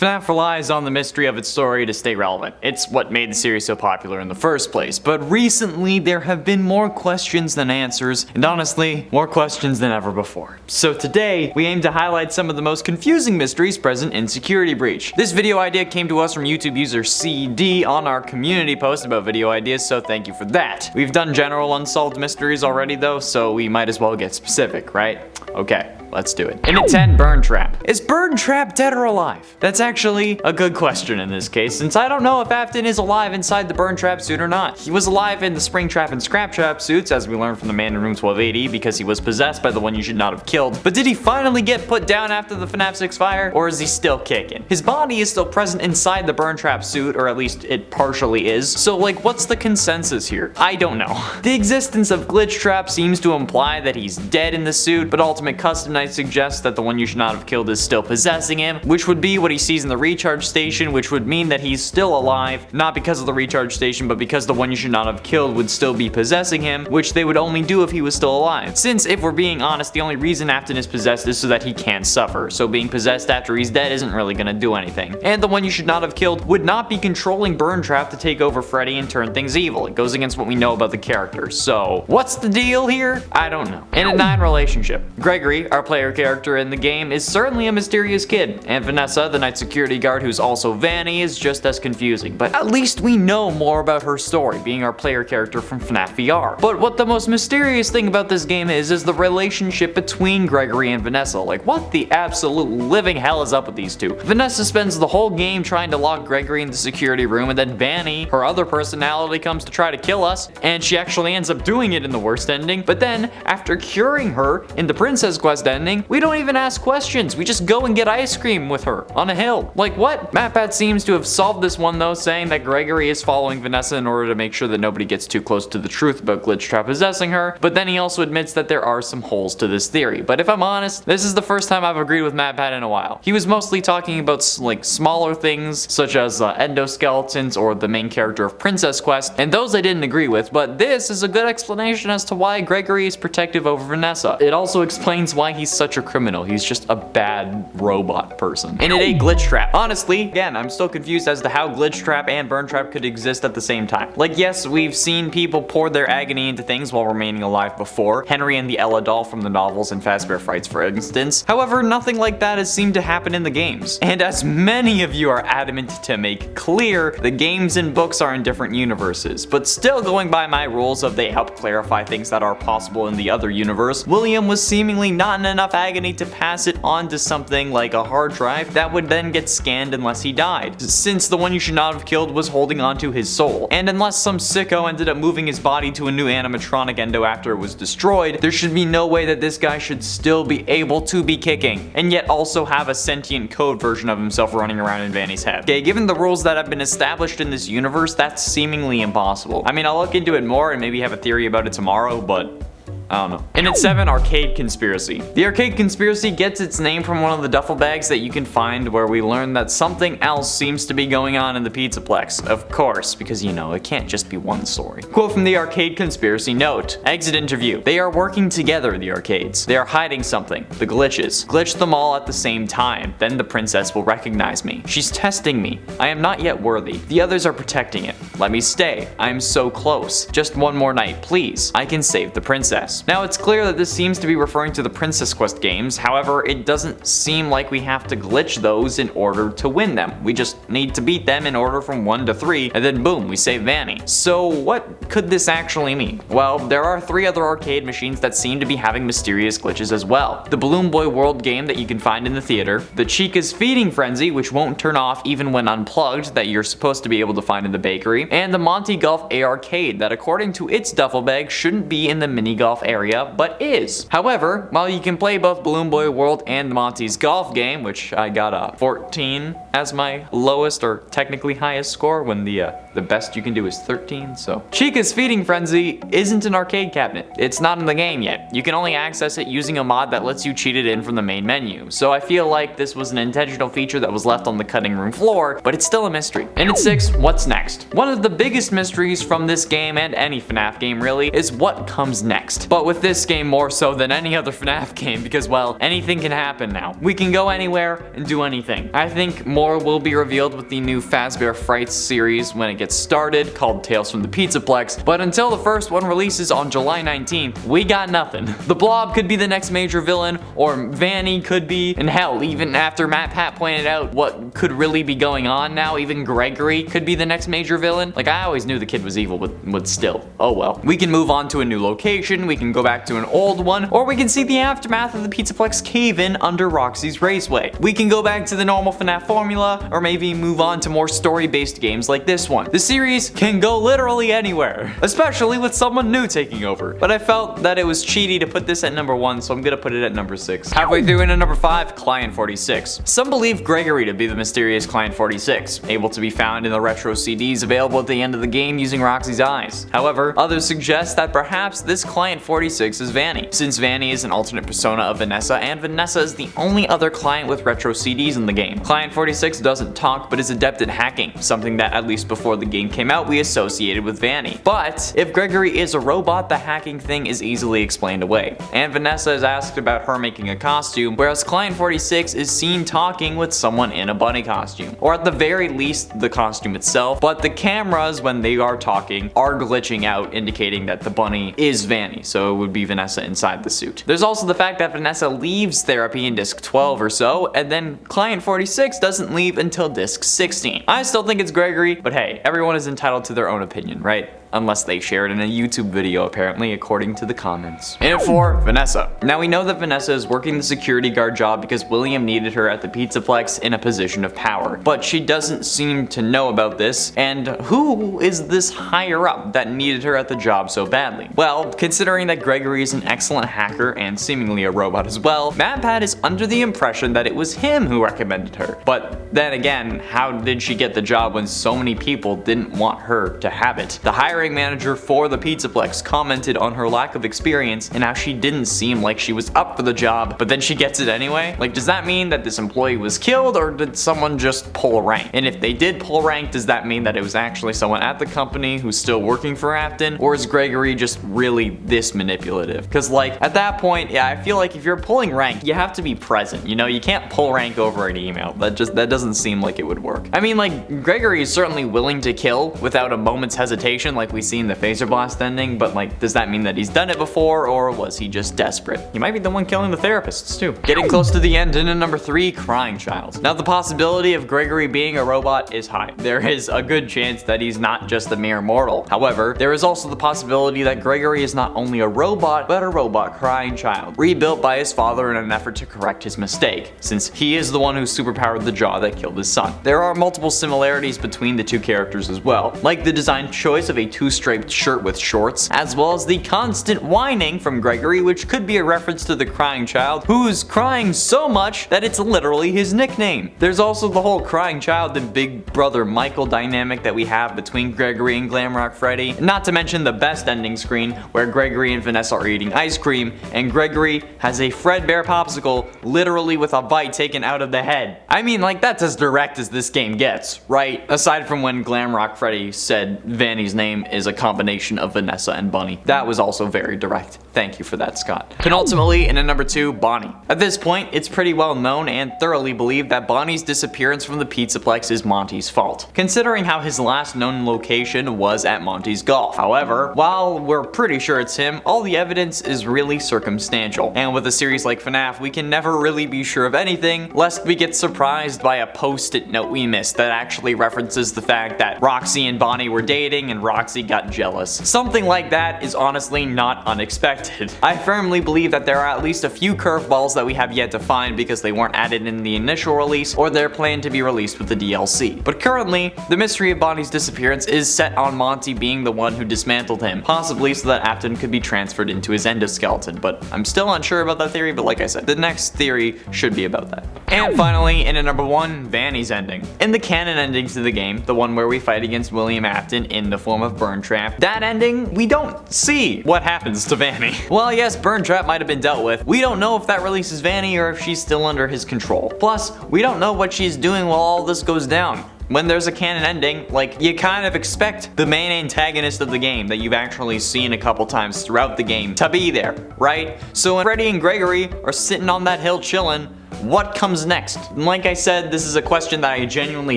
FNAF relies on the mystery of its story to stay relevant. It's what made the series so popular in the first place, but recently there have been more questions than answers, and honestly, more questions than ever before. So today, we aim to highlight some of the most confusing mysteries present in Security Breach. This video idea came to us from YouTube user CD on our community post about video ideas, so thank you for that. We've done general unsolved mysteries already though, so we might as well get specific, right? Okay. Let's do it. In at 10, Burn Trap. Is Burn Trap dead or alive? That's actually a good question in this case, since I don't know if Afton is alive inside the Burn Trap suit or not. He was alive in the Spring Trap and Scrap Trap suits, as we learned from the man in room 1280, because he was possessed by the one you should not have killed. But did he finally get put down after the FNAF 6 fire, or is he still kicking? His body is still present inside the Burn Trap suit, or at least it partially is. So like, what's the consensus here? I don't know. The existence of Glitch Trap seems to imply that he's dead in the suit, but Ultimate Custom Night suggests that the one you should not have killed is still possessing him, which would be what he sees in the recharge station, which would mean that he's still alive, not because of the recharge station, but because the one you should not have killed would still be possessing him, which they would only do if he was still alive. Since, if we're being honest, the only reason Afton is possessed is so that he can't suffer, so being possessed after he's dead isn't really gonna do anything. And the one you should not have killed would not be controlling Burn Trap to take over Freddy and turn things evil. It goes against what we know about the character. So, what's the deal here? I don't know. In at 9, Relationship. Gregory, our player character in the game, is certainly a mysterious kid, and Vanessa, the night security guard who's also Vanny, is just as confusing, but at least we know more about her story, being our player character from FNAF VR. But what the most mysterious thing about this game is the relationship between Gregory and Vanessa. Like, what the absolute living hell is up with these two? Vanessa spends the whole game trying to lock Gregory in the security room, and then Vanny, her other personality, comes to try to kill us, and she actually ends up doing it in the worst ending. But then, after curing her in the Princess Quest ending, we don't even ask questions. We just go and get ice cream with her on a hill. Like, what? Matpat seems to have solved this one though, saying that Gregory is following Vanessa in order to make sure that nobody gets too close to the truth about Glitch Trap possessing her, but then he also admits that there are some holes to this theory. But if I'm honest, this is the first time I've agreed with Matpat in a while. He was mostly talking about like smaller things, such as endoskeletons or the main character of Princess Quest, and those I didn't agree with, but this is a good explanation as to why Gregory is protective over Vanessa. It also explains why he's such a criminal. He's just a bad robot person. And it ain't Glitch Trap. Honestly, again, I'm still confused as to how Glitch Trap and Burn Trap could exist at the same time. Like, yes, we've seen people pour their agony into things while remaining alive before. Henry and the Ella doll from the novels and Fazbear Frights, for instance. However, nothing like that has seemed to happen in the games. And as many of you are adamant to make clear, the games and books are in different universes. But still going by my rules of they help clarify things that are possible in the other universe, William was seemingly not in enough agony to pass it on to something like a hard drive that would then get scanned unless he died, since the one you should not have killed was holding on to his soul. And unless some sicko ended up moving his body to a new animatronic endo after it was destroyed, there should be no way that this guy should still be able to be kicking, and yet also have a sentient code version of himself running around in Vanny's head. Okay, given the rules that have been established in this universe, that's seemingly impossible. I mean, I'll look into it more and maybe have a theory about it tomorrow, but I don't know. In at 7, Arcade Conspiracy. The Arcade Conspiracy gets its name from one of the duffel bags that you can find where we learn that something else seems to be going on in the Pizzaplex. Of course, because you know, it can't just be one story. Quote from the Arcade Conspiracy: note, exit interview. They are working together, the arcades. They are hiding something. The glitches. Glitch them all at the same time. Then the princess will recognize me. She's testing me. I am not yet worthy. The others are protecting it. Let me stay. I am so close. Just one more night, please. I can save the princess. Now, it's clear that this seems to be referring to the Princess Quest games. However, it doesn't seem like we have to glitch those in order to win them. We just need to beat them in order from 1 to 3, and then boom, we save Vanny. So what could this actually mean? Well, there are 3 other arcade machines that seem to be having mysterious glitches as well. The Balloon Boy World game that you can find in the theater, the Chica's Feeding Frenzy, which won't turn off even when unplugged, that you're supposed to be able to find in the bakery, and the Monty Golf A Arcade, that according to its duffel bag shouldn't be in the mini golf area, but is. However, while you can play both Balloon Boy World and Monty's golf game, which I got a 14 as my lowest or technically highest score, when the best you can do is 13, so. Chica's Feeding Frenzy isn't an arcade cabinet. It's not in the game yet. You can only access it using a mod that lets you cheat it in from the main menu. So I feel like this was an intentional feature that was left on the cutting room floor, but it's still a mystery. And at 6, what's next? One of of the biggest mysteries from this game, and any FNAF game really, is what comes next. But with this game more so than any other FNAF game, because well, anything can happen now. We can go anywhere and do anything. I think more will be revealed with the new Fazbear Frights series when it gets started, called Tales from the Pizzaplex, but until the first one releases on July 19th, we got nothing. The Blob could be the next major villain, or Vanny could be, and hell, even after matpat pointed out what could really be going on now, even Gregory could be the next major villain. Like, I always knew the kid was evil, but still, oh well. We can move on to a new location, we can go back to an old one, or we can see the aftermath of the Pizzaplex cave-in under Roxy's Raceway. We can go back to the normal FNAF formula, or maybe move on to more story-based games like this one. The series can go literally anywhere, especially with someone new taking over. But I felt that it was cheaty to put this at number 1, so I'm gonna put it at number 6. Halfway through into number 5, Client 46. Some believe Gregory to be the mysterious Client 46, able to be found in the retro CDs available at the end of the game using Roxy's eyes. However, others suggest that perhaps this Client 46 is Vanny, since Vanny is an alternate persona of Vanessa, and Vanessa is the only other client with retro CDs in the game. Client 46 doesn't talk, but is adept at hacking, something that at least before the game came out we associated with Vanny. But if Gregory is a robot, the hacking thing is easily explained away, and Vanessa is asked about her making a costume, whereas Client 46 is seen talking with someone in a bunny costume, or at the very least the costume itself, but the cameras when they are talking are glitching out, indicating that the bunny is Vanny, so it would be Vanessa inside the suit. There's also the fact that Vanessa leaves therapy in disc 12 or so, and then Client 46 doesn't leave until disc 16. I still think it's Gregory, but hey, everyone is entitled to their own opinion, right? Unless they share it in a YouTube video apparently, according to the comments. In at 4, Vanessa. Now we know that Vanessa is working the security guard job because William needed her at the Pizzaplex in a position of power. But she doesn't seem to know about this, and who is this higher up that needed her at the job so badly? Well, considering that Gregory is an excellent hacker and seemingly a robot as well, matpat is under the impression that it was him who recommended her. But then again, how did she get the job when so many people didn't want her to have it? The hiring manager for the Pizzaplex commented on her lack of experience and how she didn't seem like she was up for the job, but then she gets it anyway? Like, does that mean that this employee was killed, or did someone just pull rank? And if they did pull rank, does that mean that it was actually someone at the company who's still working for Afton, or is Gregory just really this manipulative? Because like, at that point, yeah, I feel like if you're pulling rank, you have to be present, you know? You can't pull rank over an email. That doesn't seem like it would work. I mean, like, Gregory is certainly willing to kill without a moment's hesitation, like we see in the phaser blast ending, but like, does that mean that he's done it before, or was he just desperate? He might be the one killing the therapists too. Getting close to the end, into number 3, Crying Child. Now the possibility of Gregory being a robot is high. There is a good chance that he's not just a mere mortal. However, there is also the possibility that Gregory is not only a robot, but a robot crying child, rebuilt by his father in an effort to correct his mistake, since he is the one who superpowered the jaw that killed his son. There are multiple similarities between the two characters as well, like the design choice of a two-striped shirt with shorts, as well as the constant whining from Gregory, which could be a reference to the crying child, who's crying so much that it's literally his nickname. There's also the whole crying child and Big Brother Michael dynamic that we have between Gregory and Glamrock Freddy, not to mention the best ending screen where Gregory and Vanessa are eating ice cream, and Gregory has a Fredbear popsicle literally with a bite taken out of the head. I mean, like, that's as direct as this game gets, right? Aside from when Glamrock Freddy said Vanny's name is a combination of Vanessa and Bunny. That was also very direct. Thank you for that, Scott. Penultimately, in at number 2, Bonnie. At this point, it's pretty well known and thoroughly believed that Bonnie's disappearance from the Pizzaplex is Monty's fault, considering how his last known location was at Monty's Golf. However, while we're pretty sure it's him, all the evidence is really circumstantial, and with a series like FNAF, we can never really be sure of anything, lest we get surprised by a post-it note we missed that actually references the fact that Roxy and Bonnie were dating and Roxy got jealous. Something like that is honestly not unexpected. I firmly believe that there are at least a few curveballs that we have yet to find because they weren't added in the initial release, or they're planned to be released with the DLC. But currently, the mystery of Bonnie's disappearance is set on Monty being the one who dismantled him, possibly so that Afton could be transferred into his endoskeleton, but I'm still unsure about that theory, but like I said, the next theory should be about that. And finally, in at number 1, Vanny's ending. In the canon ending to the game, the one where we fight against William Afton in the form of Burn Trap, that ending, we don't see what happens to Vanny. Well, yes, Burn Trap might have been dealt with. We don't know if that releases Vanny or if she's still under his control. Plus, we don't know what she's doing while all this goes down. when there's a canon ending, like, you kind of expect the main antagonist of the game that you've actually seen a couple times throughout the game to be there, right? So when Freddy and Gregory are sitting on that hill chilling, what comes next? And like I said, this is a question that I genuinely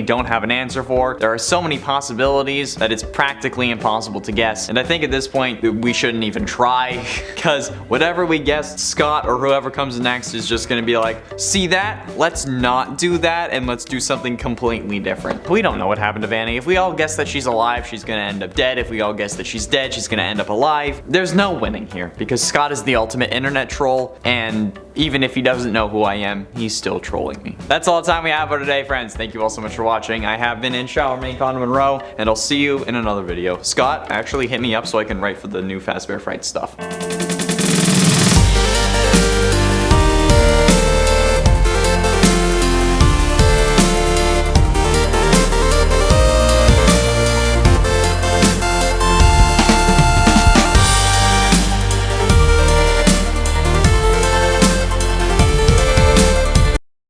don't have an answer for. There are so many possibilities that it's practically impossible to guess. And I think at this point, we shouldn't even try, because whatever we guess, Scott or whoever comes next is just gonna be like, see that? Let's not do that, and let's do something completely different. We don't know what happened to Vanny. If we all guess that she's alive, she's gonna end up dead. If we all guess that she's dead, she's gonna end up alive. There's no winning here, because Scott is the ultimate internet troll, and even if he doesn't know who I am, he's still trolling me. That's all the time we have for today, friends. Thank you all so much for watching. I have been in Shower Main Connor Monroe, and I'll see you in another video. Scott, actually hit me up so I can write for the new Fazbear Fright stuff.